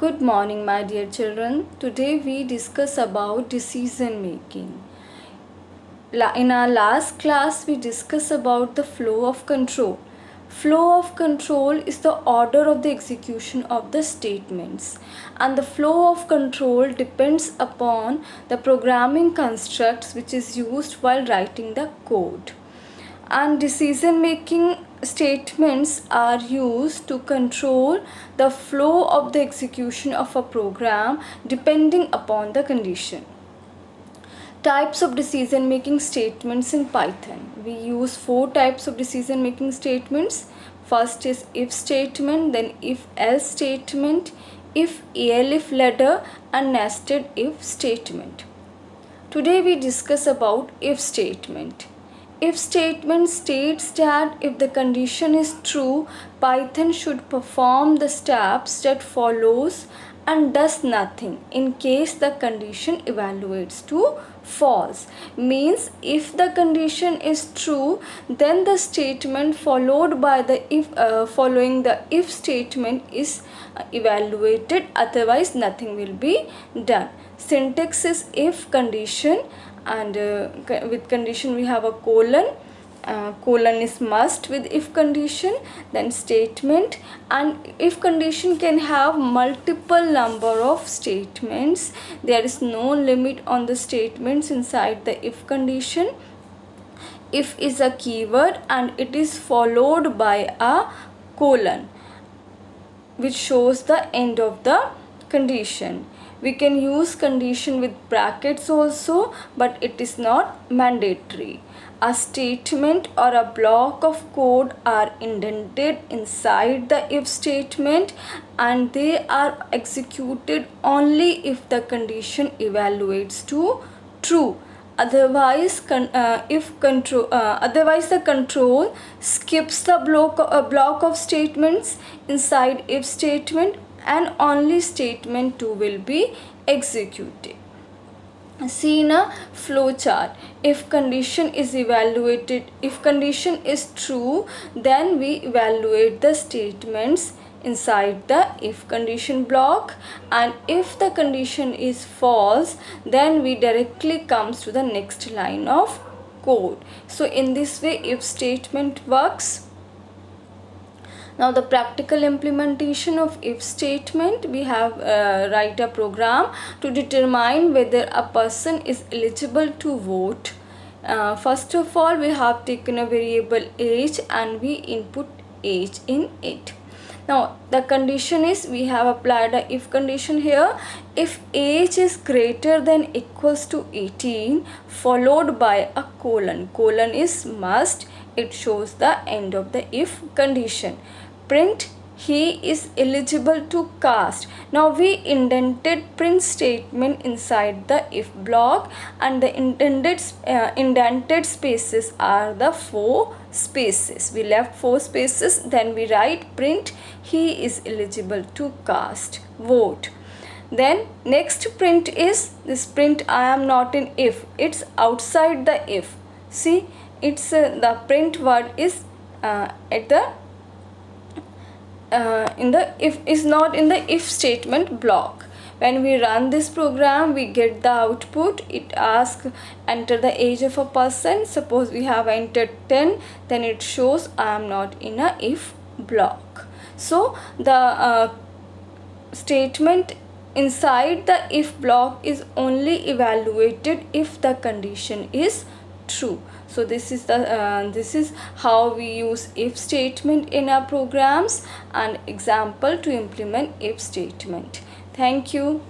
Good morning, my dear children. Today we discuss about decision making. In our last class, we discussed about the flow of control. Flow of control is the order of the execution of the statements, and the flow of control depends upon the programming constructs which is used while writing the code. And decision making statements are used to control the flow of the execution of a program depending upon the condition. Types of decision making statements in Python. We use 4 types of decision making statements. First is if statement, then if else statement, if elif ladder, and nested if statement. Today we discuss about if statement. If statement states that if the condition is true, Python should perform the steps that follows and does nothing in case the condition evaluates to false. Means if the condition is true, then the statement followed by the following the if statement is evaluated, otherwise nothing will be done. Syntax is if condition, and with condition we have a colon. Colon is must with if condition, then statement, and if condition can have multiple number of statements. There is no limit on the statements inside the if condition. If is a keyword and it is followed by a colon which shows the end of the condition. We can use condition with brackets also, but it is not mandatory. A statement or a block of code are indented inside the if statement, and they are executed only if the condition evaluates to true. Otherwise, otherwise the control skips the block of statements inside if statement, and only statement 2 will be executed. See in a flow chart, if condition is evaluated, if condition is true, then we evaluate the statements inside the if condition block, and if the condition is false, then we directly comes to the next line of code. So in this way if statement works. Now the practical implementation of if statement, we have write a program to determine whether a person is eligible to vote. First of all, we have taken a variable age and we input age in it. Now the condition is, we have applied a if condition here. If age is greater than equals to 18 followed by a colon, colon is must, it shows the end of the if condition. Print he is eligible to cast. Now we indented print statement inside the if block, and the indented spaces are the 4 spaces. We left 4 spaces, then we write print he is eligible to cast vote. Then next print is this print I am not in if, it's outside the if. See, it's the print word is at the in the if is not in the if statement block. When we run this program, we get the output. It asks enter the age of a person. Suppose we have entered 10, then it shows I am not in a if block. So the statement inside the if block is only evaluated if the condition is true. So this is how we use if statement in our programs, and example to implement if statement. Thank you.